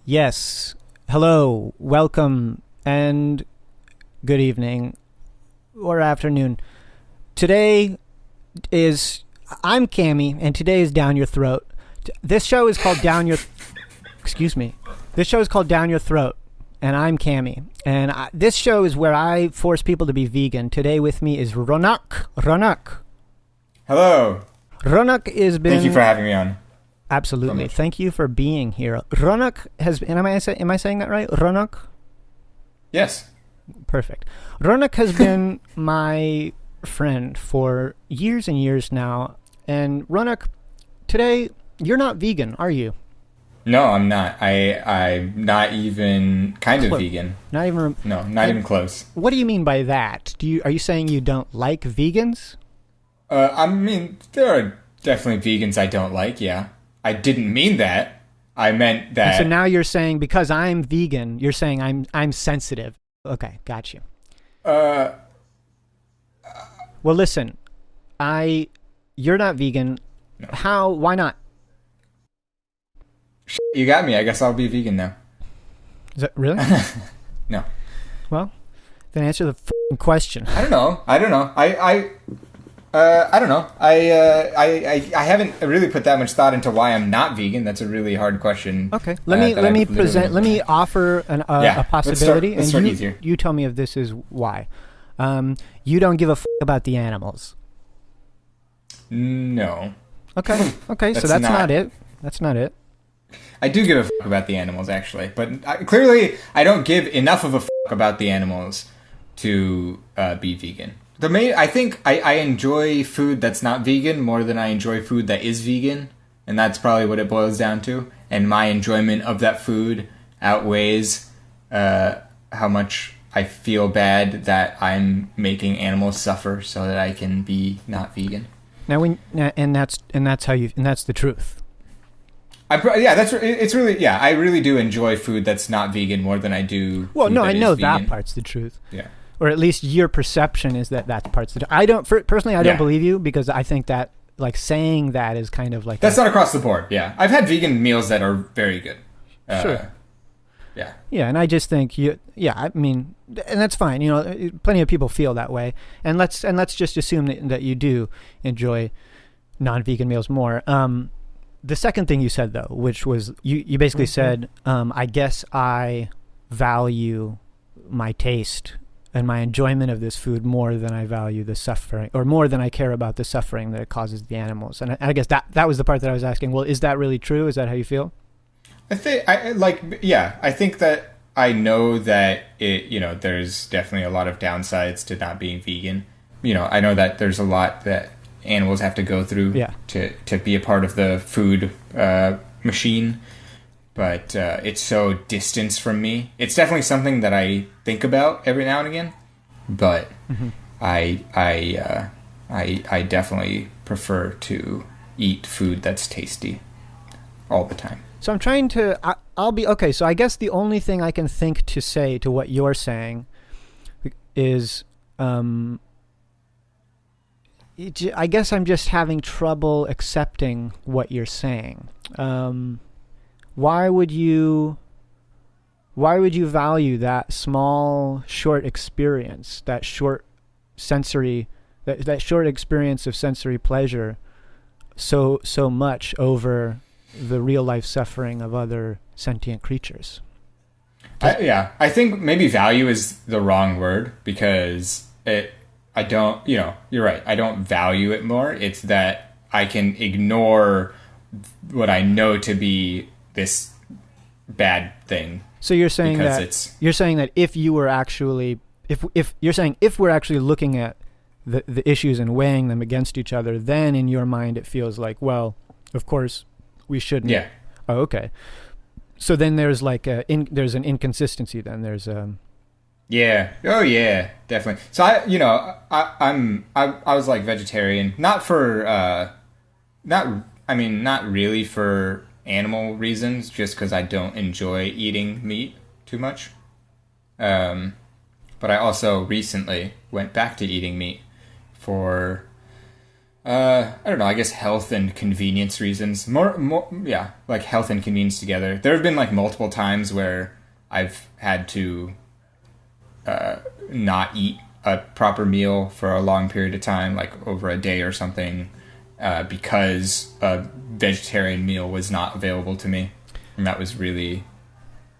Yes. Hello, welcome, and good evening or afternoon. Today is I'm Cammy, and today is Down Your Throat. This show is called Down Your. Excuse me. This show is called Down Your Throat, and I'm Cammy. And this show is where I force people to be vegan. Today with me is Ronak. Ronak. Hello. Ronak has been. Thank you for having me on. Absolutely. Thank you for being here. Ronak has been. Am I saying that right? Ronak? Yes. Perfect. Ronak has been my friend for years and years now. And Ronak, today you're not vegan, are you? No, I'm not. I'm not even kind of vegan. Not even. No, not even close. What do you mean by that? Are you saying you don't like vegans? I mean, there are definitely vegans I don't like. Yeah, I didn't mean that. I meant that. And so now you're saying because I'm vegan, you're saying I'm sensitive. Okay, got you. Well, listen, you're not vegan. No. How? Why not? You got me. I guess I'll be vegan now. Is that really? No. Well, then answer the question. I don't know. I don't know. I don't know. I haven't really put that much thought into why I'm not vegan. That's a really hard question. Okay. Let me offer a possibility, let's start you tell me if this is why. You don't give a about the animals. No. Okay. Okay. So that's not it. That's not it. I do give a about the animals, actually, but clearly I don't give enough of a about the animals to be vegan. I think I enjoy food that's not vegan more than I enjoy food that is vegan, and that's probably what it boils down to. And my enjoyment of that food outweighs how much I feel bad that I'm making animals suffer so that I can be not vegan. That's the truth. I really do enjoy food that's not vegan more than I do. Well, no, I know vegan. that part's the truth. Yeah. Or at least your perception is that part's the truth. I don't believe you, because I think that like saying that is kind of like that's not across the board. Yeah, I've had vegan meals that are very good. Sure. Yeah. Yeah, and I just think I mean, and that's fine. You know, plenty of people feel that way, and let's just assume that you do enjoy non-vegan meals more. The second thing you said, though, which was you basically said, I guess I value my taste and my enjoyment of this food more than I value the suffering, or more than I care about the suffering that it causes the animals. And I guess that was the part that I was asking. Well, is that really true? Is that how you feel? I think I think that I know that there's definitely a lot of downsides to not being vegan. I know that there's a lot that animals have to go through to be a part of the food machine, but it's so distant from me. It's definitely something that I think about every now and again, but I definitely prefer to eat food that's tasty all the time. So I'm trying to I'll be okay. So I guess the only thing I can think to say to what you're saying is I guess I'm just having trouble accepting what you're saying. Why would you value that small, short experience, that short experience of sensory pleasure so much over the real life suffering of other sentient creatures? I think maybe value is the wrong word, because I don't, you're right. I don't value it more. It's that I can ignore what I know to be this bad thing. So you're saying that if you were actually, if we're actually looking at the issues and weighing them against each other, then in your mind it feels like, well, of course we shouldn't. Yeah. Oh, okay. So then there's like there's an inconsistency. Then there's Yeah. Oh, yeah. Definitely. So I was like vegetarian, not really for animal reasons, just because I don't enjoy eating meat too much. But I also recently went back to eating meat for I don't know. I guess health and convenience reasons. Yeah, like health and convenience together. There have been like multiple times where I've had to not eat a proper meal for a long period of time, like over a day or something, because a vegetarian meal was not available to me, and that was really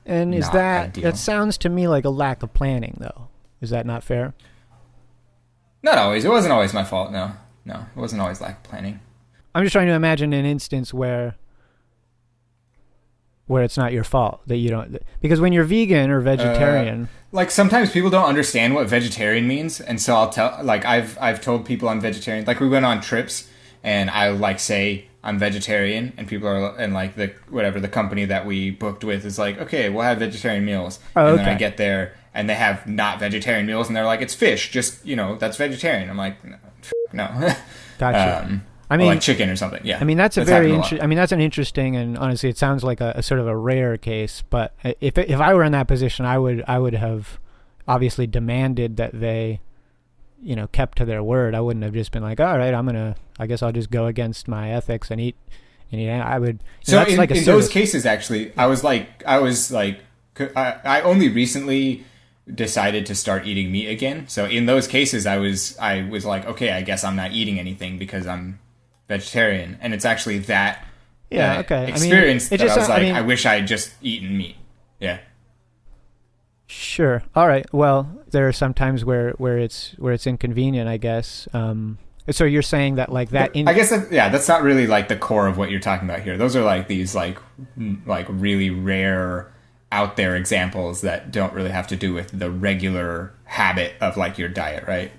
And is not that ideal. that sounds to me like a lack of planning, though? Is that not fair? Not always. It wasn't always my fault. No, it wasn't always lack of planning. I'm just trying to imagine an instance where it's not your fault that you don't, because when you're vegan or vegetarian, Like sometimes people don't understand what vegetarian means, and so I'll tell. Like I've told people I'm vegetarian. Like we went on trips, and I like say I'm vegetarian, and people are, and like the company that we booked with is like, okay, we'll have vegetarian meals, Oh, and then I okay. get there and they have not vegetarian meals, and they're like, it's fish, just that's vegetarian. I'm like, no, gotcha. I or mean, like chicken or something. Yeah, I mean that's a That's very happened a lot. I mean that's an interesting, and honestly it sounds like a sort of a rare case. But if I were in that position, I would have obviously demanded that they, kept to their word. I wouldn't have just been like, all right, I guess I'll just go against my ethics and eat. And I would. So That's like a in those service. cases, actually, I was like, I only recently decided to start eating meat again. So in those cases, I was like, okay, I guess I'm not eating anything because I'm vegetarian, and it's actually that Yeah. Okay. experience it that just I was like, I mean, I wish I had just eaten meat. Yeah. Sure. All right. Well, there are some times where it's inconvenient, I guess. So you're saying that like that. I guess that's not really like the core of what you're talking about here. Those are like these like really rare out there examples that don't really have to do with the regular habit of like your diet, right?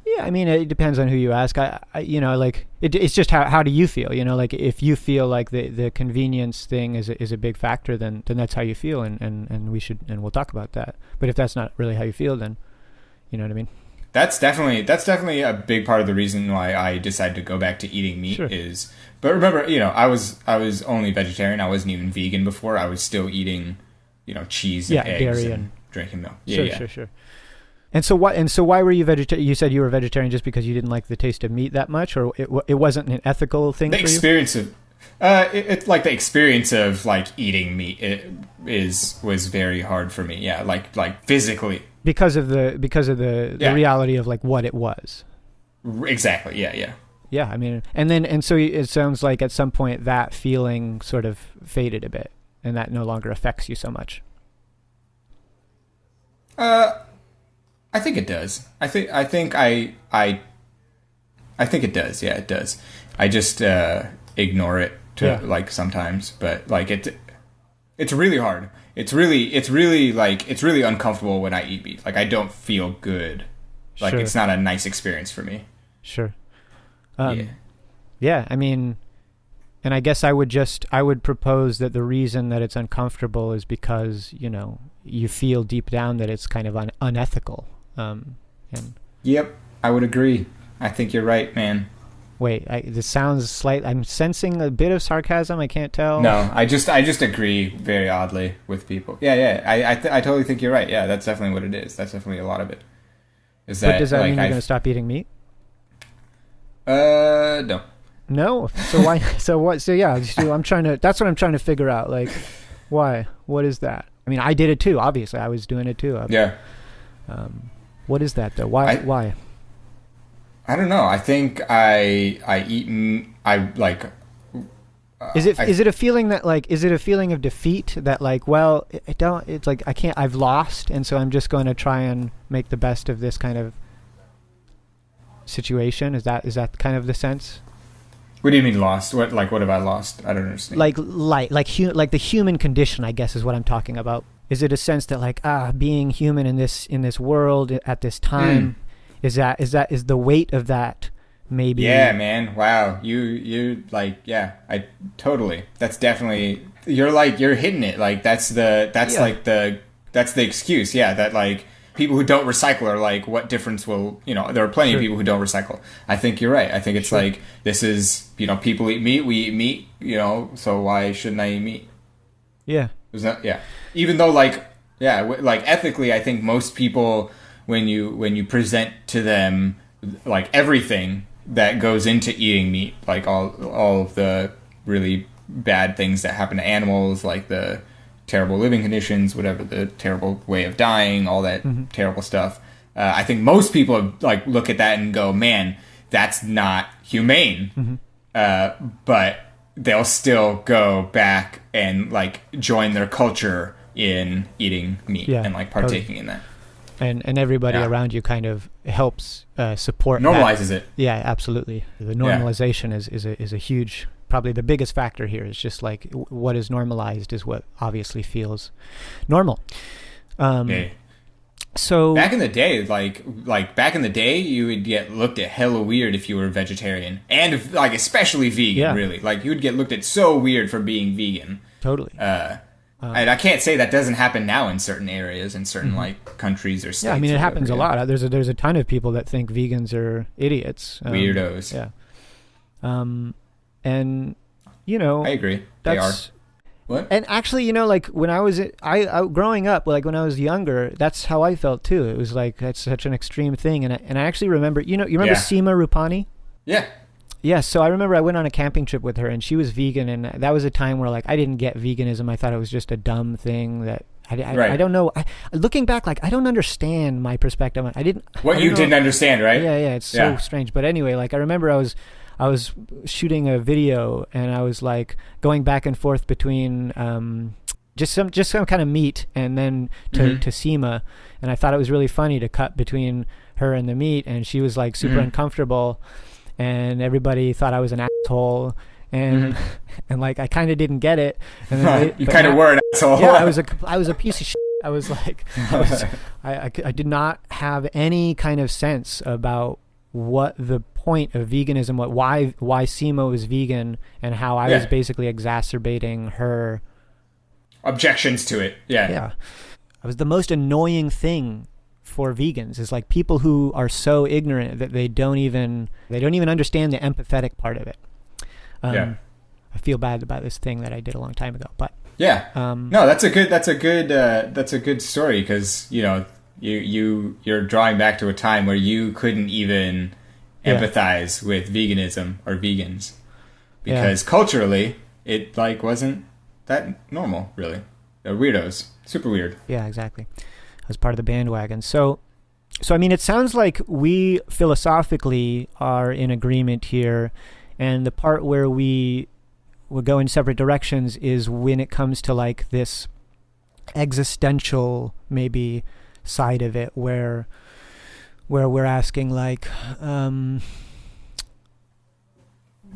Yeah. I mean, it depends on who you ask. Like it's just how do you feel? Like if you feel like the convenience thing is a big factor, then that's how you feel, and we'll talk about that. But if that's not really how you feel, then you know what I mean. That's definitely a big part of the reason why I decided to go back to eating meat. Sure. But remember, I was only vegetarian. I wasn't even vegan before. I was still eating, cheese and eggs dairy and and drinking milk. Sure. And so why were you vegetarian? You said you were vegetarian just because you didn't like the taste of meat that much, or it wasn't an ethical thing The for you? experience of like the experience of like eating meat was very hard for me. Yeah, like physically. Because of the Yeah. reality of like what it was. Exactly. Yeah. Yeah, I mean, and so it sounds like at some point that feeling sort of faded a bit, and that no longer affects you so much. I think it does. I think it does. Yeah, it does. I just ignore it like sometimes, but like it's really hard. It's really uncomfortable when I eat meat. Like I don't feel good. Like Sure. it's not a nice experience for me. Sure. Yeah. Yeah, I mean, and I guess I would propose that the reason that it's uncomfortable is because, you feel deep down that it's kind of unethical. And Yep, I would agree. I think you're right, man. wait, this sounds slight. I'm sensing a bit of sarcasm. I can't tell. No, I just agree very oddly with people. Yeah. I totally think you're right. Yeah, that's definitely what it is. That's definitely a lot of it. Is that But does that like mean you're going to stop eating meat? no. No. So why? So what? So yeah. I'm trying to. That's what I'm trying to figure out. Like, why? What is that? I mean, I did it too. Obviously, I was doing it too. Yeah. What is that though? Why? Why? I don't know. I think I eat. I like. Is it a feeling that like? Is it a feeling of defeat that like? Well, I don't. It's like I can't. I've lost, and so I'm just going to try and make the best of this kind of situation. Is that kind of the sense? What do you mean lost? What have I lost? I don't understand. Like the human condition, I guess, is what I'm talking about. Is it a sense that like being human in this world at this time is the weight of that maybe? Yeah, man. Wow. You like I totally. That's definitely you're hitting it. Like that's the excuse. Yeah, that like people who don't recycle are like, what difference will, there are plenty of people who don't recycle. I think you're right. I think it's like, this is, people eat meat, we eat meat, so why shouldn't I eat meat? Yeah. Even though like ethically, I think most people, when you present to them like everything, that goes into eating meat, like all of the really bad things that happen to animals, like the terrible living conditions, whatever, the terrible way of dying, all that terrible stuff. I think most people like look at that and go, man, that's not humane. But they'll still go back and like join their culture in eating meat and like partaking in that. And everybody around you kind of helps support normalizes that. it. Yeah, absolutely. The normalization is a huge, probably the biggest factor here. It's just like what is normalized is what obviously feels normal. So back in the day, like back in the day, you would get looked at hella weird if you were a vegetarian, and like especially vegan. Really, like you would get looked at so weird for being vegan. Totally. And I can't say that doesn't happen now in certain areas, in certain like countries or states. Yeah, I mean it happens a lot. There's a ton of people that think vegans are idiots, weirdos. Yeah. And you know, I agree. They are. What? And actually, you know, like when I was growing up, like when I was younger, that's how I felt too. It was like that's such an extreme thing, and I actually remember, you remember Seema Rupani? Yeah. Yeah, so I remember I went on a camping trip with her, and she was vegan, and that was a time where like I didn't get veganism. I thought it was just a dumb thing that I don't know. Looking back, like I don't understand my perspective. I didn't understand, right? Yeah, it's so strange. But anyway, like I remember I was shooting a video, and I was like going back and forth between just some kind of meat and then to Seema, and I thought it was really funny to cut between her and the meat, and she was like super uncomfortable, and everybody thought I was an asshole, and and like I kind of didn't get it, and then you kind of were an asshole. Yeah, I was a piece of shit. I was like I did not have any kind of sense about what the point of veganism, why Seema was vegan, and how I was basically exacerbating her objections to it. Yeah. I was the most annoying thing for vegans is like people who are so ignorant that they don't even understand the empathetic part of it. I feel bad about this thing that I did a long time ago, but no, that's a good story, because you're drawing back to a time where you couldn't even empathize with veganism or vegans because culturally it like wasn't that normal, really. They're weirdos, super weird. Yeah, exactly. I was part of the bandwagon. So I mean, it sounds like we philosophically are in agreement here, and the part where we will go in separate directions is when it comes to like this existential maybe side of it, where we're asking like,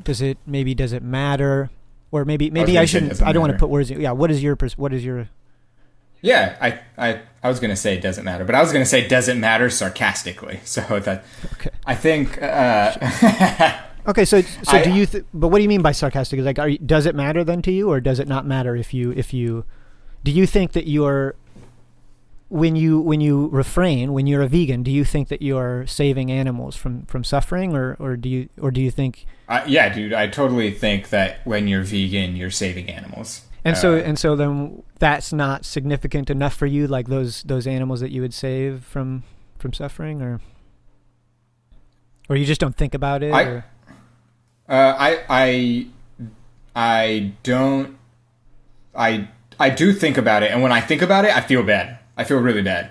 does it matter, or maybe I shouldn't. I don't want to put words. Yeah, what is your? Yeah, I was gonna say it doesn't matter, but I was gonna say does it matter sarcastically. So that I think. Okay, so do you? But what do you mean by sarcastic? Is like, does it matter then to you, or does it not matter if you? Do you think that you're when you refrain, when you're a vegan, do you think that you're saving animals from suffering, or do you think? Yeah, dude, I totally think that when you're vegan, you're saving animals. And so then that's not significant enough for you, like those animals that you would save from suffering, or you just don't think about it. I do think about it, and when I think about it, I feel bad. I feel really bad.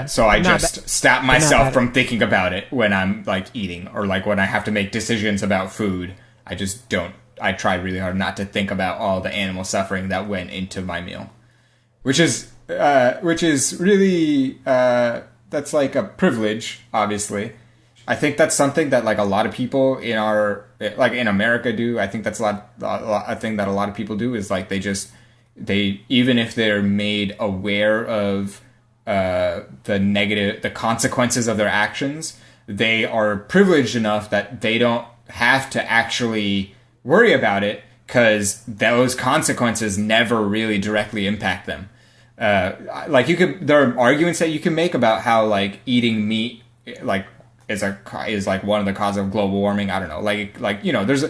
So I just stop myself from thinking about it when I'm like eating, or like when I have to make decisions about food. I just don't. I try really hard not to think about all the animal suffering that went into my meal, which is really that's like a privilege, obviously. I think that's something that like a lot of people in in America do. I think that's a thing that a lot of people do is like they even if they're made aware of the consequences of their actions, they are privileged enough that they don't have to actually worry about it because those consequences never really directly impact them. There are arguments that you can make about how like eating meat like is like one of the causes of global warming. I don't know, there's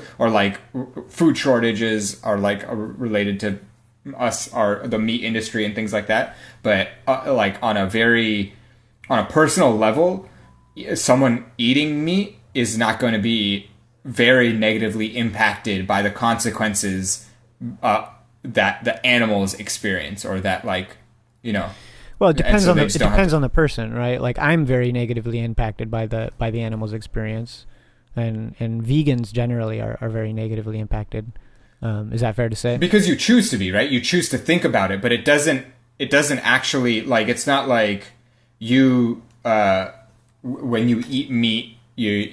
food shortages are like related to the meat industry and things like that. But on a personal level, someone eating meat is not going to be very negatively impacted by the consequences that the animals experience, or that, like, you know. Well, it depends on the person, right? Like, I'm very negatively impacted by the animal's experience, and vegans generally are very negatively impacted. Is that fair to say? Because you choose to be, right? You choose to think about it, but it doesn't actually, like, it's not like you when you eat meat,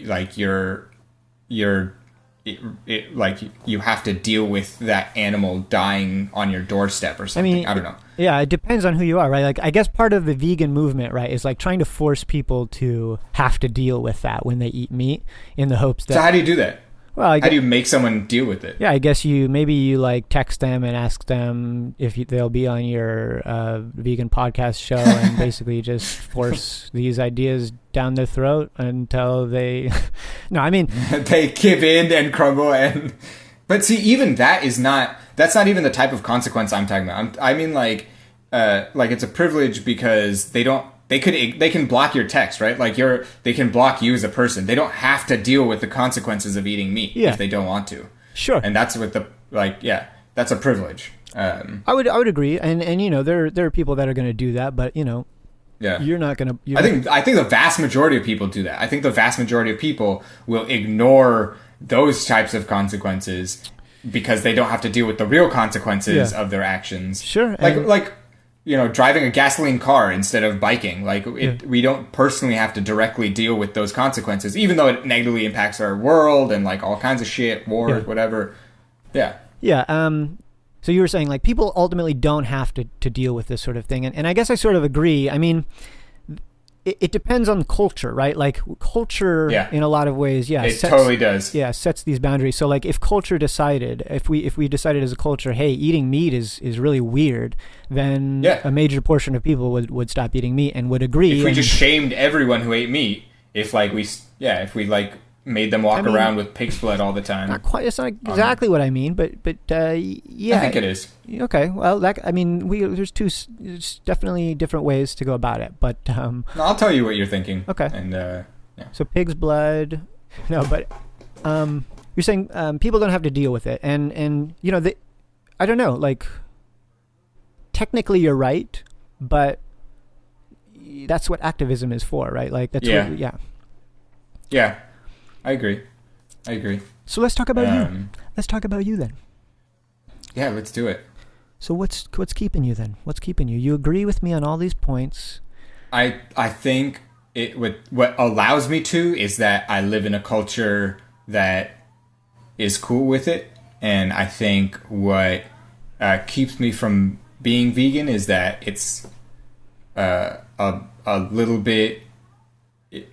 like you have to deal with that animal dying on your doorstep or something. I mean, I don't know. Yeah, it depends on who you are, right? Like, I guess part of the vegan movement, right, is like trying to force people to have to deal with that when they eat meat, in the hopes that. So how do you do that? Well, how do you make someone deal with it? Yeah, I guess you like text them and ask them if they'll be on your vegan podcast show, and basically just force these ideas down their throat until they. No, I mean they give in and crumble. But see, even that's not even the type of consequence I'm talking about. I mean, like it's a privilege because they can block your text, right? Like they can block you as a person. They don't have to deal with the consequences of eating meat if they don't want to. Sure. And that's what that's a privilege. I would agree. And you know, there are people that are going to do that, but you know, you're not going to. I think the vast majority of people do that. I think the vast majority of people will ignore those types of consequences because they don't have to deal with the real consequences of their actions. Sure. Like you know, driving a gasoline car instead of biking. Like, we don't personally have to directly deal with those consequences, even though it negatively impacts our world and, like, all kinds of shit, wars, whatever. Yeah. Yeah. So you were saying, like, people ultimately don't have to deal with this sort of thing. And I guess I sort of agree. I mean, it depends on culture, right? Like, culture in a lot of ways, totally does. Yeah, sets these boundaries. So, like, if culture decided, if we decided as a culture, hey, eating meat is really weird, then a major portion of people would stop eating meat and would agree. If we just shamed everyone who ate meat, if we made them walk around with pig's blood all the time. Not quite. It's not exactly what I mean, but yeah. I think it is. Okay. Well, there's definitely different ways to go about it, but no, I'll tell you what you're thinking. Okay. And so pig's blood. No, but you're saying people don't have to deal with it, and you know, I don't know. Like, technically, you're right, but that's what activism is for, right? Like, that's Yeah. I agree. So let's talk about you. Let's talk about you then. Yeah, let's do it. So what's keeping you then? What's keeping you? You agree with me on all these points. I think what allows me to is that I live in a culture that is cool with it, and I think what keeps me from being vegan is that it's a little bit.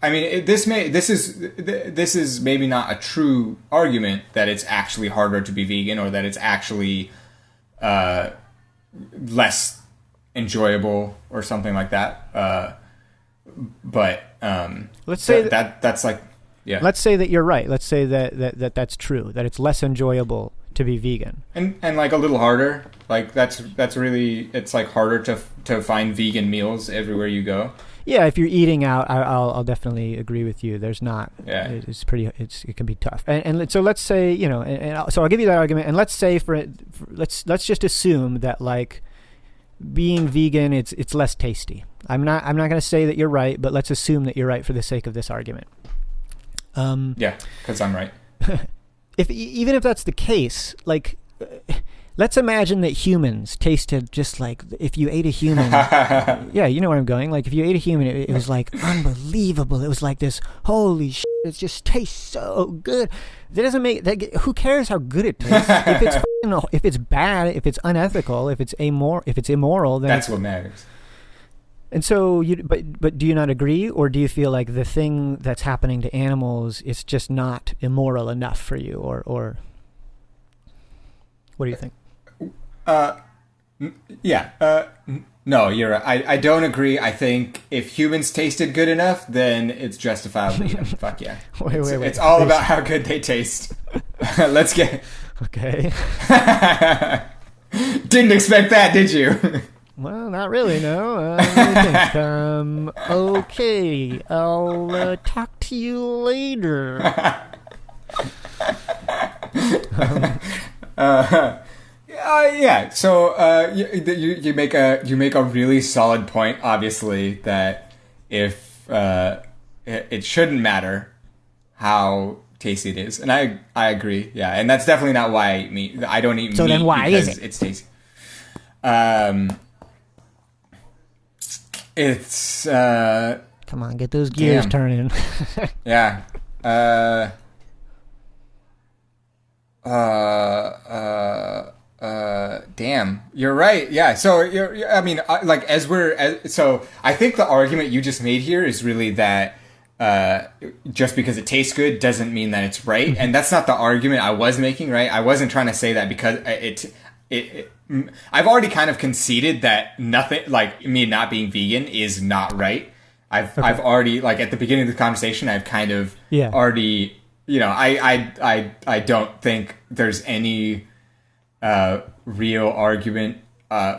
I mean, this is maybe not a true argument that it's actually harder to be vegan, or that it's actually less enjoyable or something like that. But let's say that's like, yeah. Let's say that you're right. Let's say that's true. That it's less enjoyable to be vegan, and like a little harder. Like that's really, it's like harder to find vegan meals everywhere you go. Yeah, if you're eating out, I'll definitely agree with you. There's not. Yeah. It can be tough. And so let's say, you know, so I'll give you that argument. And let's say let's just assume that, like, being vegan, it's less tasty. I'm not going to say that you're right, but let's assume that you're right for the sake of this argument. Yeah, because I'm right. Even if that's the case, like, let's imagine that humans tasted just like, if you ate a human. Yeah, you know where I'm going. Like, if you ate a human, it was like unbelievable. It was like this, holy shit, it just tastes so good. That doesn't make that. Who cares how good it tastes? If it's bad, if it's unethical, if it's immoral, then that's what matters. And so, but do you not agree, or do you feel like the thing that's happening to animals is just not immoral enough for you, or what do you think? No, you're right. I don't agree. I think if humans tasted good enough, then it's justifiable. Fuck yeah. Wait. It's all about how good they taste. Let's get. Okay. Didn't expect that, did you? Well, not really, no. What do you think? Okay, I'll talk to to you later. Yeah. So you make a really solid point. Obviously, that if it shouldn't matter how tasty it is, and I agree. Yeah, and that's definitely not why I eat meat. I don't eat meat. So then why because is it? It's tasty. It's Come on, get those gears turning. yeah. Damn, you're right. Yeah. So I mean, like so I think the argument you just made here is really that just because it tastes good doesn't mean that it's right, and that's not the argument I was making. Right? I wasn't trying to say that because I've already kind of conceded that nothing, like me not being vegan, is not right. I've already, like, at the beginning of the conversation, I've kind of already, I don't think there's any real argument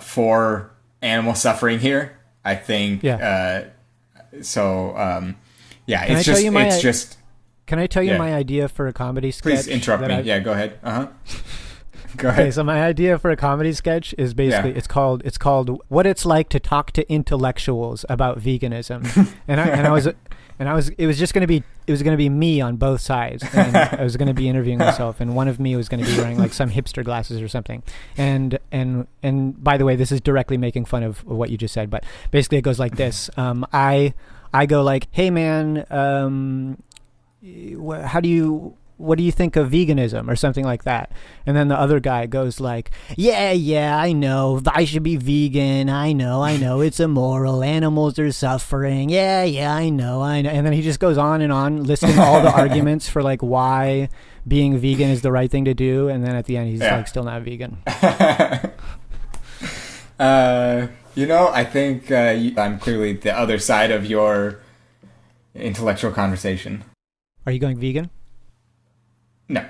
for animal suffering here. I think Can I tell you my idea for a comedy sketch? Please interrupt me. Yeah, go ahead. Go ahead. Okay, so my idea for a comedy sketch is basically it's called What It's Like to Talk to Intellectuals About Veganism. It was going to be me on both sides, and I was going to be interviewing myself, and one of me was going to be wearing like some hipster glasses or something. And by the way, this is directly making fun of what you just said, but basically it goes like this. I go like, "Hey man, what do you think of veganism?" or something like that. And then the other guy goes like, yeah, I know, I should be vegan. I know, it's immoral. Animals are suffering. Yeah, I know. And then he just goes on and on listing all the arguments for like why being vegan is the right thing to do. And then at the end, he's like still not vegan. I think I'm clearly the other side of your intellectual conversation. Are you going vegan? No.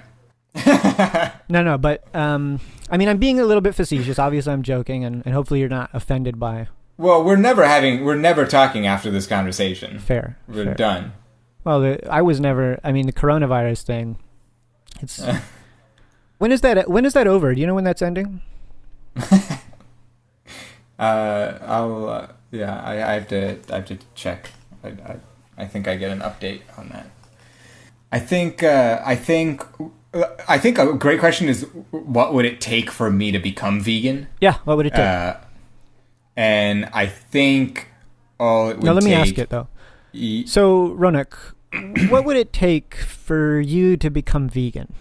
No, but I mean, I'm being a little bit facetious. Obviously, I'm joking, and hopefully you're not offended by... Well, we're never talking after this conversation. Fair. We're done. Well, the coronavirus thing, it's... When is that over? Do you know when that's ending? I have to check. I think I get an update on that. I think a great question is, what would it take for me to become vegan? Yeah, what would it take? And I think all it would take... Now, let me ask it, though. So, Ronak, what would it take for you to become vegan?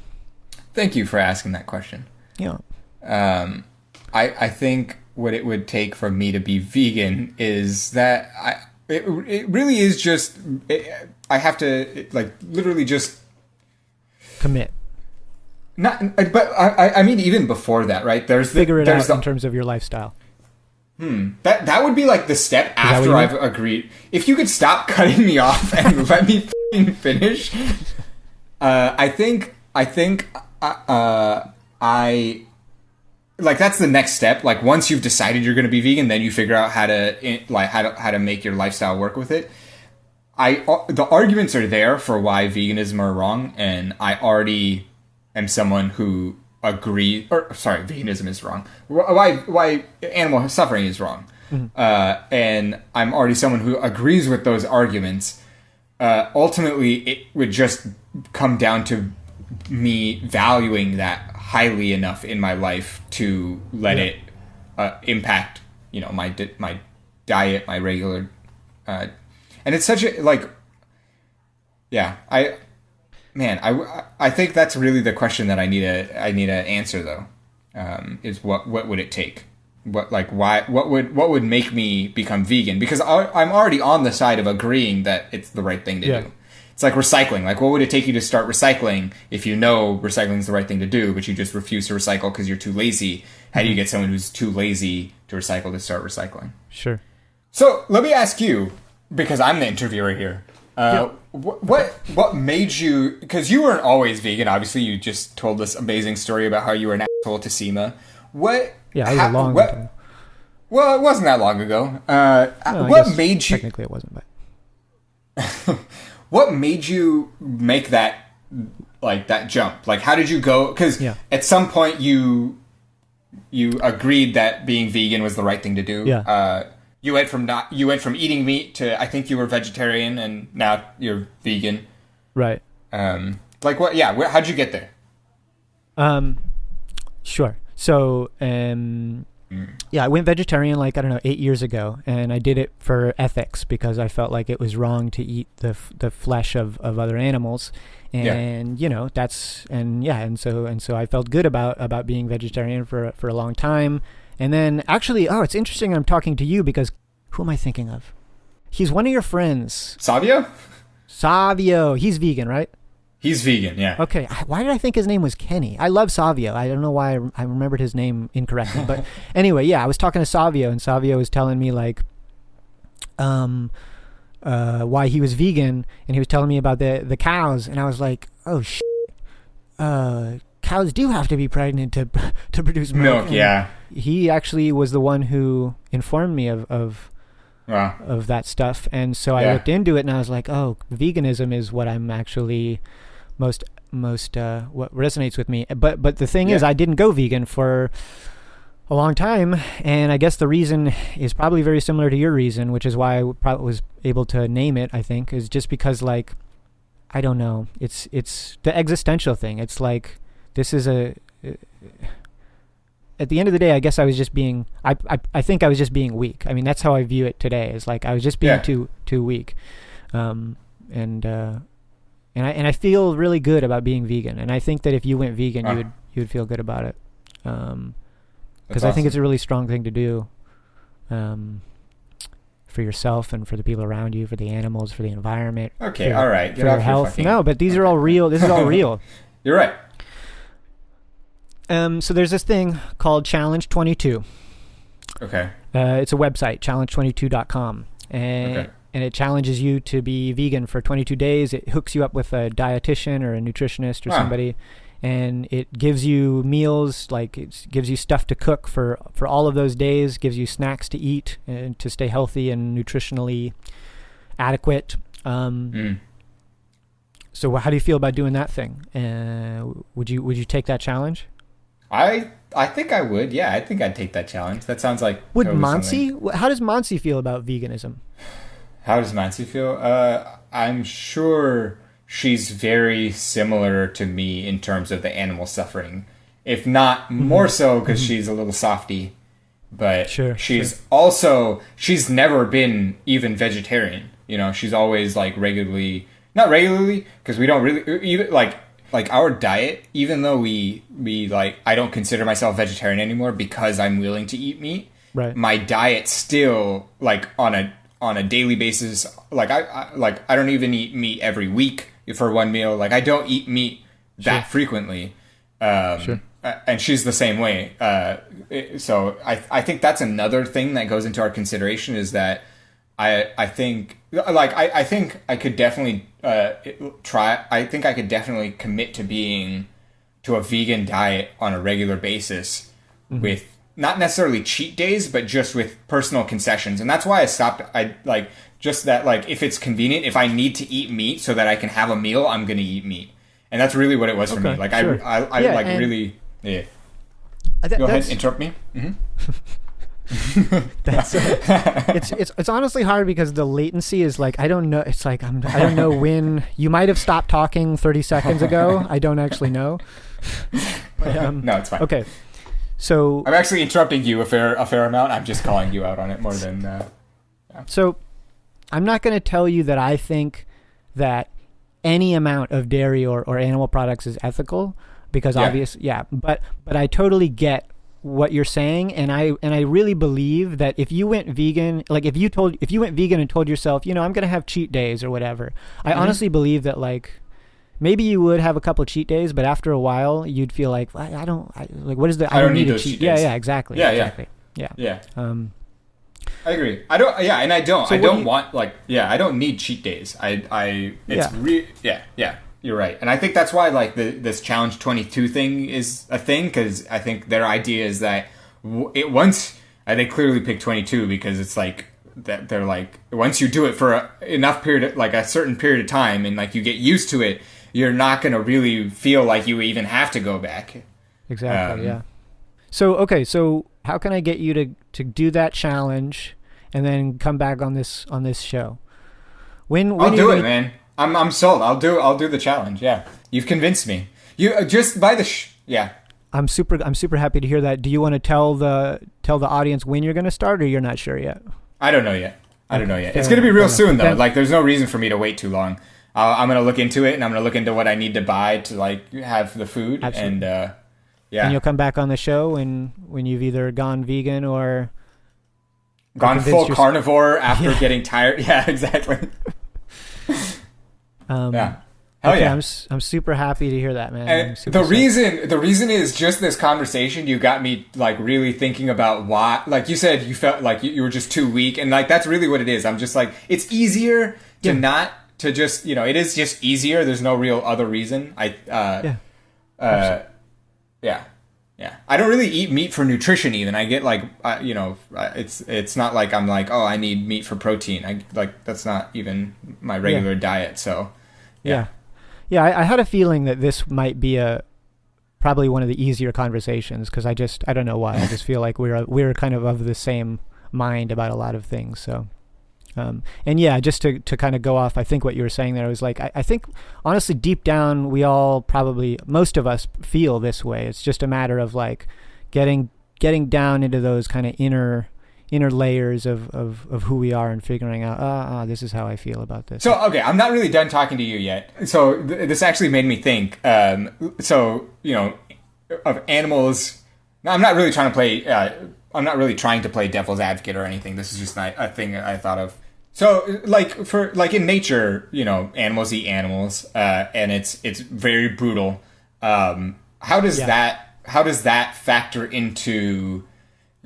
Thank you for asking that question. Yeah. I think what it would take for me to be vegan is that it really is just... I have to, like, literally just... Commit. But I mean, even before that, right? Figure it out in terms of your lifestyle. That would be like the step after I've agreed. If you could stop cutting me off and let me finish. I think that's the next step. Like, once you've decided you're going to be vegan, then you figure out how to make your lifestyle work with it. The arguments are there for why veganism are wrong, and I already am someone who agrees. Veganism is wrong. Why animal suffering is wrong, and I'm already someone who agrees with those arguments. Ultimately, it would just come down to me valuing that highly enough in my life to let it impact, my diet, my regular. And it's such a, like, I think that's really the question that I need to answer, though, is what would it take? What would make me become vegan? Because I'm already on the side of agreeing that it's the right thing to do. It's like recycling. Like, what would it take you to start recycling if you know recycling is the right thing to do, but you just refuse to recycle because you're too lazy? How do you get someone who's too lazy to recycle to start recycling? Sure. So let me ask you, because I'm the interviewer here. What made you? Because you weren't always vegan. Obviously, you just told this amazing story about how you were an asshole to Seema. What? Yeah, it was a long time. Well, it wasn't that long ago. No, what made you? Technically, it wasn't. But what made you make that jump? Like, how did you go? Because at some point you agreed that being vegan was the right thing to do. Yeah. You went from eating meat to, I think you were vegetarian, and now you're vegan. Right. Like what? Yeah. How'd you get there? Sure. So, I went vegetarian 8 years ago, and I did it for ethics because I felt like it was wrong to eat the flesh of other animals, and so I felt good about being vegetarian for a long time, and then actually, it's interesting I'm talking to you because who am I thinking of? He's one of your friends. Savio. He's vegan, right? He's vegan, yeah. Okay, why did I think his name was Kenny? I love Savio. I don't know why I remembered his name incorrectly. But anyway, yeah, I was talking to Savio, and Savio was telling me why he was vegan, and he was telling me about the cows, and I was like, oh shit, cows do have to be pregnant to produce milk. Yeah. He actually was the one who informed me of that stuff, and so I looked into it, and I was like, oh, veganism is what I'm actually most what resonates with me. But the thing is, I didn't go vegan for a long time, and I guess the reason is probably very similar to your reason, which is why I probably was able to name it. I think is just because I don't know, it's the existential thing. It's like this is at the end of the day, I guess I was just being I think I was just being weak. I mean, that's how I view it today. It's like I was just being too weak, and I feel really good about being vegan. And I think that if you went vegan, you would feel good about it, because I think it's a really strong thing to do, for yourself and for the people around you, for the animals, for the environment. Okay, all right, for your health. No, but these are all real. This is all real. You're right. So there's this thing called Challenge 22. Okay. It's a website, challenge22.com. And it challenges you to be vegan for 22 days. It hooks you up with a dietitian or a nutritionist or somebody. And it gives you meals, it gives you stuff to cook for all of those days, gives you snacks to eat and to stay healthy and nutritionally adequate. So how do you feel about doing that thing? Would you take that challenge? I think I would. Yeah, I think I'd take that challenge. That sounds like Would Monsi? How does Monsi feel about veganism? How does Monsi feel? I'm sure she's very similar to me in terms of the animal suffering, if not more so because she's a little softy. But she's never been even vegetarian. You know, she's always not regularly, because we don't really even like our diet, even though we I don't consider myself vegetarian anymore because I'm willing to eat meat. Right. My diet still on a daily basis, I don't even eat meat every week for one meal. I don't eat meat that frequently. And she's the same way. So I think that's another thing that goes into our consideration is that I think I could definitely try. I think I could definitely commit to a vegan diet on a regular basis with not necessarily cheat days, but just with personal concessions. And that's why I stopped. If it's convenient, if I need to eat meat so that I can have a meal, I'm going to eat meat. And that's really what it was for me. Go ahead, interrupt me. That's it's honestly hard because the latency is I don't know. It's I don't know when you might have stopped talking 30 seconds ago. I don't actually know. But, no, it's fine. Okay. So I'm actually interrupting you a fair amount. I'm just calling you out on it more than. So I'm not going to tell you that I think that any amount of dairy or animal products is ethical because but I totally get what you're saying, and I really believe that if you went vegan, if you went vegan and told yourself, I'm going to have cheat days or whatever, I honestly believe that maybe you would have a couple of cheat days, but after a while you'd feel what is the, I don't need a cheat days. Yeah, exactly. Yeah. I agree. I don't. Yeah, and I don't. So I don't want I don't need cheat days. You're right, and I think that's why this Challenge 22 thing is a thing, because I think their idea is that they clearly picked 22 because it's that they're like, once you do it for enough period, like a certain period of time, and like you get used to it, you're not going to really feel like you even have to go back. Exactly. Yeah. So, okay. So how can I get you to do that challenge and then come back on this show? When I'll do it, man. I'm sold. I'll do the challenge. Yeah. You've convinced me. You just by the yeah. I'm super happy to hear that. Do you want to tell the audience when you're going to start, or you're not sure yet? I don't know yet. It's going to be real soon though. Like there's no reason for me to wait too long. I'm going to look into it, and I'm going to look into what I need to buy to like have the food. Absolutely. And yeah. And you'll come back on the show when you've either gone vegan or gone full carnivore after getting tired. Yeah, exactly. Yeah. Hell okay, yeah. I'm super happy to hear that, man. And the reason is just this conversation. You got me like really thinking about why, like you said, you felt like you were just too weak, and like that's really what it is. I'm just like, it's easier to not to just, you know, it is just easier. There's no real other reason. Yeah. I don't really eat meat for nutrition even. I get like, you know, it's not like I'm like, oh, I need meat for protein. I like, that's not even my regular diet. So yeah. I had a feeling that this might be probably one of the easier conversations, because I don't know why. I just feel like we're kind of the same mind about a lot of things. So, and yeah, just to kind of go off, I think what you were saying there was like, I think honestly, deep down, we all probably, most of us feel this way. It's just a matter of like getting down into those kind of inner layers of who we are and figuring out, this is how I feel about this. So, okay, I'm not really done talking to you yet. So this actually made me think, so, you know, of animals. Now, I'm not really trying to play devil's advocate or anything. This is just a thing I thought of. So, like in nature, you know, animals eat animals, and it's very brutal. How does that factor into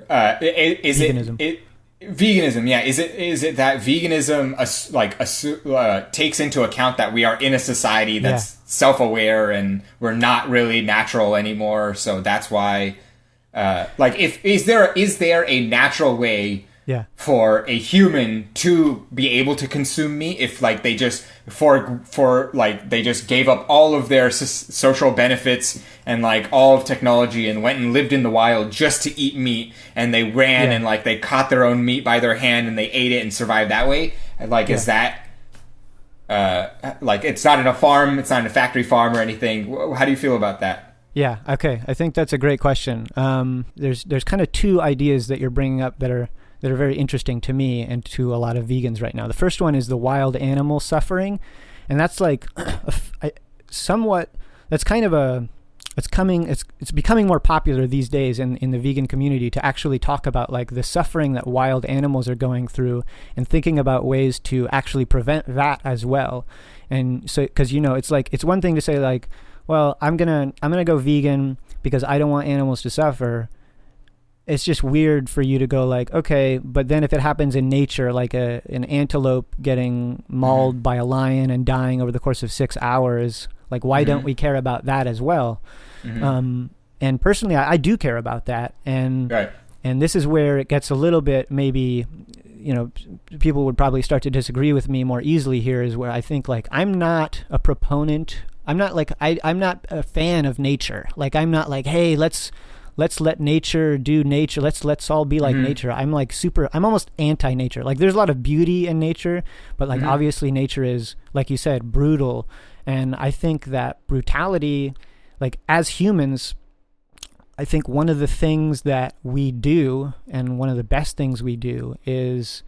veganism? Veganism, yeah. Is it that veganism takes into account that we are in a society that's self-aware and we're not really natural anymore? So that's why, is there a natural way for a human to be able to consume meat if like they just they just gave up all of their social benefits and like all of technology and went and lived in the wild just to eat meat, and they ran and like they caught their own meat by their hand and they ate it and survived that way? Like is that like it's not in a farm, it's not in a factory farm or anything? How do you feel about that? Yeah, okay. I think that's a great question. There's kind of two ideas that you're bringing up that are very interesting to me and to a lot of vegans right now. The first one is the wild animal suffering, and that's like it's becoming more popular these days in the vegan community to actually talk about like the suffering that wild animals are going through and thinking about ways to actually prevent that as well. And so, because you know, it's like, it's one thing to say like, well, I'm gonna go vegan because I don't want animals to suffer. It's just weird for you to go like, okay, but then if it happens in nature, like an antelope getting mauled by a lion and dying over the course of 6 hours, like why don't we care about that as well? And personally, I do care about that. And this is where it gets a little bit, maybe, you know, people would probably start to disagree with me more easily here, is where I think like I'm not a proponent. I'm not like, I'm not a fan of nature. Like I'm not like, hey, let's let nature do nature. Let's all be like nature. I'm like I'm almost anti-nature. Like there's a lot of beauty in nature, but like obviously nature is, like you said, brutal. And I think that brutality, like as humans, I think one of the things that we do, and one of the best things we do, is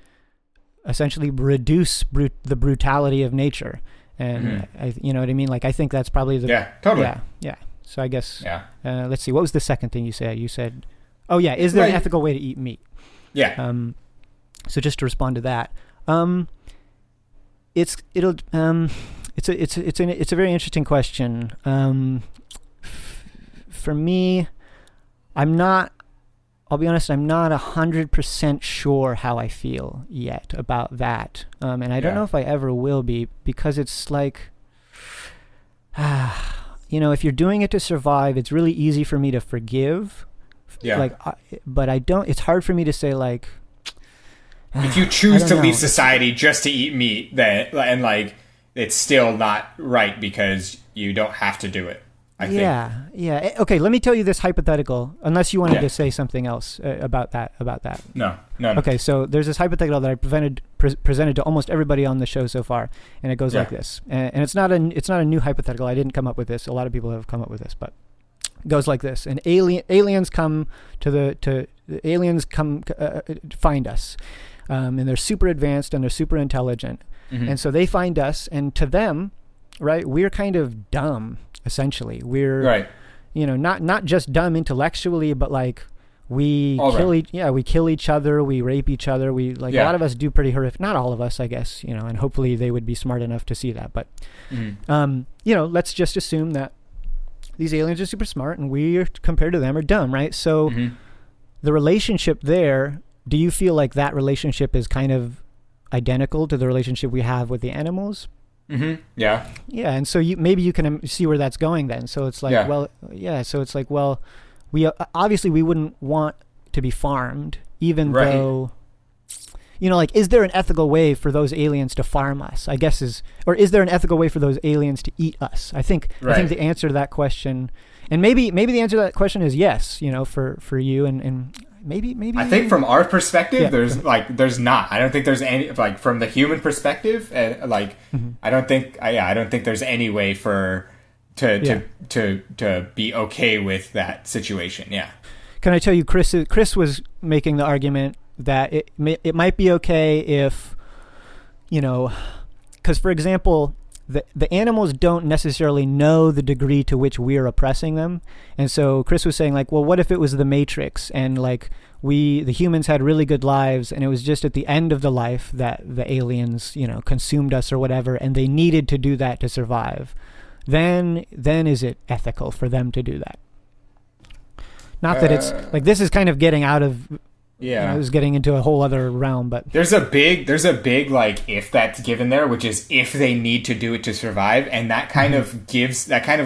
essentially reduce the brutality of nature. And you know what I mean? Like I think that's probably totally. Yeah. So I guess, let's see, what was the second thing you said? You said, is there an ethical way to eat meat? Yeah. So just to respond to that, it's a very interesting question. For me, I'll be honest, I'm not 100% sure how I feel yet about that. And I don't know if I ever will be, because it's like, you know, if you're doing it to survive, it's really easy for me to forgive. Yeah. Like, but I don't. It's hard for me to say like, if you choose I to don't leave know. society just to eat meat, then and like it's still not right because you don't have to do it. I think. Yeah. Okay, let me tell you this hypothetical. Unless you wanted Yeah. to say something else about that. No. Okay, so there's this hypothetical that I presented to almost everybody on the show so far, and it goes like this. And it's not a new hypothetical. I didn't come up with this. A lot of people have come up with this, but it goes like this. And aliens come find us, and they're super advanced and they're super intelligent, and so they find us, and to them, right, we're kind of dumb. Essentially, we're Right. Not just dumb intellectually, but like we kill each other, we rape each other, a lot of us do pretty horrific. Not all of us, I guess, and hopefully they would be smart enough to see that. But let's just assume that these aliens are super smart and we, compared to them, are dumb, right? So the relationship there, do you feel like that relationship is kind of identical to the relationship we have with the animals? Yeah. Yeah, and so maybe you can see where that's going then. So it's like, we obviously we wouldn't want to be farmed, even though, is there an ethical way for those aliens to farm us? I guess or is there an ethical way for those aliens to eat us? I think the answer to that question, and maybe the answer to that question is yes, for you and maybe I think from our perspective, there's not. I don't think there's any, like, from the human perspective, I don't think there's any way to be okay with that situation. Yeah. Can I tell you, Chris was making the argument that it might be okay if, because for example, the animals don't necessarily know the degree to which we're oppressing them. And so Chris was saying, like, well, what if it was the Matrix and like the humans had really good lives and it was just at the end of the life that the aliens, consumed us or whatever, and they needed to do that to survive. Then is it ethical for them to do that? Not that it's like, this is kind of getting out of, it was getting into a whole other realm, but there's a big like if that's given there, which is if they need to do it to survive, and that kind of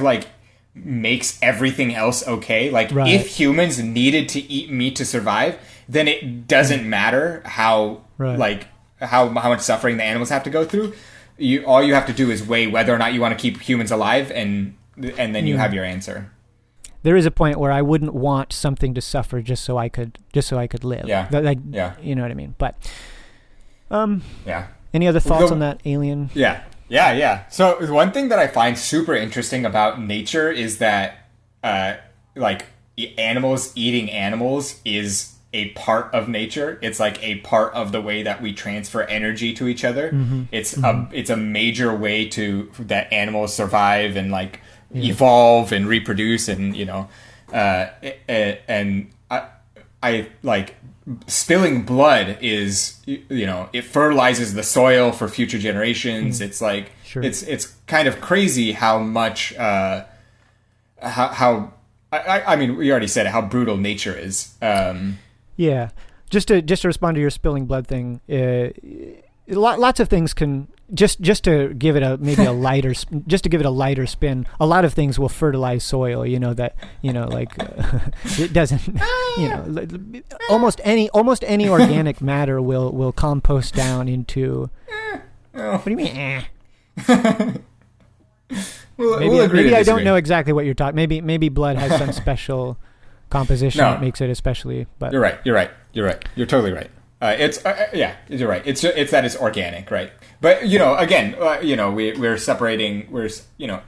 like makes everything else okay. Like if humans needed to eat meat to survive, then it doesn't matter how much suffering the animals have to go through. All you have to do is weigh whether or not you want to keep humans alive, and then you have your answer. There is a point where I wouldn't want something to suffer just so I could live. Yeah. You know what I mean? But any other thoughts on that alien? Yeah. So one thing that I find super interesting about nature is that animals eating animals is a part of nature. It's like a part of the way that we transfer energy to each other. It's a major way that animals survive and evolve and reproduce, and I like spilling blood is, it fertilizes the soil for future generations. It's like it's kind of crazy how much I mean, we already said it, how brutal nature is. Just to respond to your spilling blood thing, lots of things can just to give it a lighter spin. A lot of things will fertilize soil. It doesn't. Almost any organic matter will compost down into. What do you mean? Maybe I don't know exactly what you're talking. Maybe blood has some special composition that makes it especially. But you're right. You're totally right. You're right. It's that it's organic, right? But again, we're separating. We're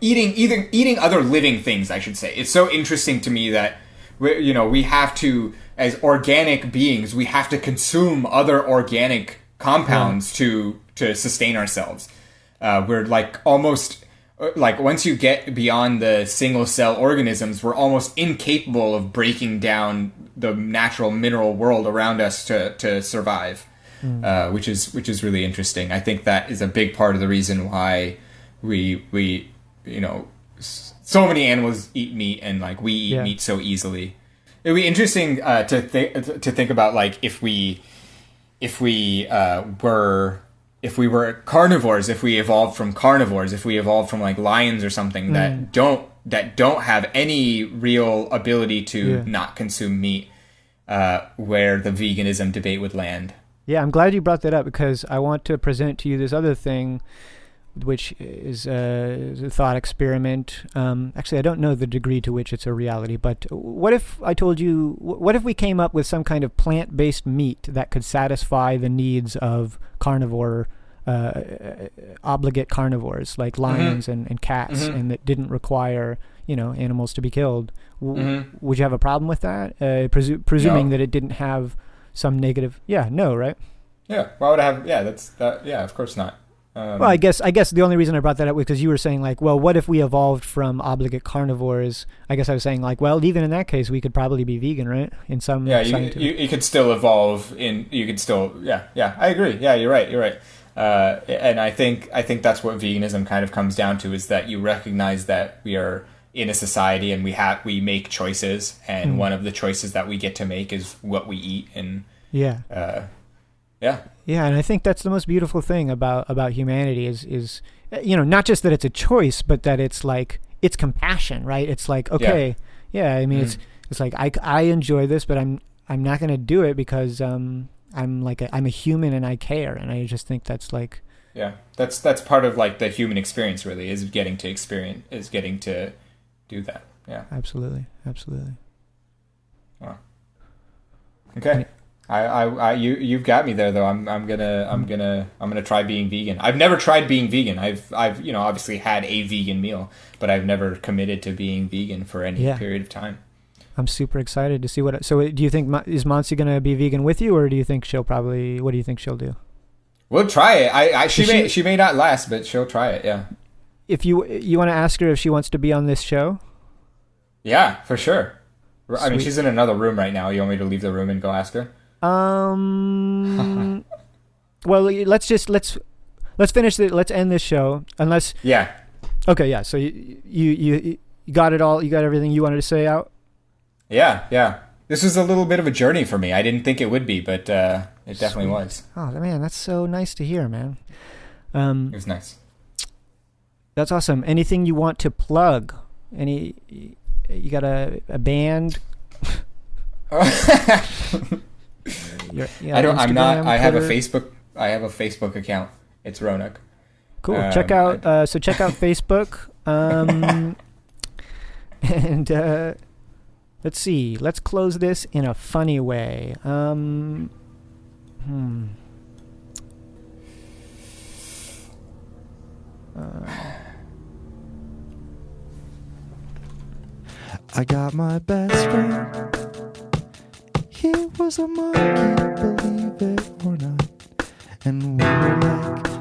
eating other living things, I should say. It's so interesting to me that we have to, as organic beings, we have to consume other organic compounds to sustain ourselves. We're almost once you get beyond the single cell organisms, we're almost incapable of breaking down the natural mineral world around us to survive, which is really interesting. I think that is a big part of the reason why we so many animals eat meat, and we eat meat so easily. It'd be interesting to think about if we were carnivores, if we evolved from carnivores, if we evolved from lions or something that don't have any real ability to not consume meat, where the veganism debate would land. Yeah, I'm glad you brought that up because I want to present to you this other thing, which is a thought experiment. Actually, I don't know the degree to which it's a reality, but what if I told you, what if we came up with some kind of plant-based meat that could satisfy the needs of carnivore, obligate carnivores like lions and cats, and that didn't require, animals to be killed? Would you have a problem with that? Presuming that it didn't have some negative. Yeah, no, right? Yeah. Why would I have? Yeah, that's that. Yeah, of course not. Well, I guess the only reason I brought that up was because you were saying like, well, what if we evolved from obligate carnivores? I guess I was saying like, well, even in that case, we could probably be vegan, right? In some you could still evolve in. You could still yeah. I agree. Yeah, you're right. And I think that's what veganism kind of comes down to, is that you recognize that we are in a society and we make choices, and one of the choices that we get to make is what we eat, and yeah. Yeah, and I think that's the most beautiful thing about humanity is not just that it's a choice, but that it's like it's compassion, right? It's like, okay, I mean it's like I enjoy this, but I'm not going to do it because I'm a human and I care, and I just think that's like that's part of like the human experience, really, is getting to do that. Yeah, absolutely. Wow. Okay. You've got me there though. I'm gonna try being vegan. I've never tried being vegan. I've obviously had a vegan meal, but I've never committed to being vegan for any period of time. I'm super excited to see what. So do you think is Monsi gonna be vegan with you, or do you think what do you think she'll do? We'll try it. She may not last, but she'll try it. Yeah. If you want to ask her if she wants to be on this show. Yeah, for sure. Sweet. I mean, she's in another room right now. You want me to leave the room and go ask her? Well, let's finish it. Let's end this show. Unless. Yeah. Okay. Yeah. So you got it all. You got everything you wanted to say out. Yeah. This was a little bit of a journey for me. I didn't think it would be, but it definitely was. Oh man, that's so nice to hear, man. It was nice. That's awesome. Anything you want to plug? You got a band? I have a Facebook. I have a Facebook account. It's Ronak. Cool. Check out Facebook. And let's see. Let's close this in a funny way. I got my best friend. He was a monkey, believe it or not. And we were like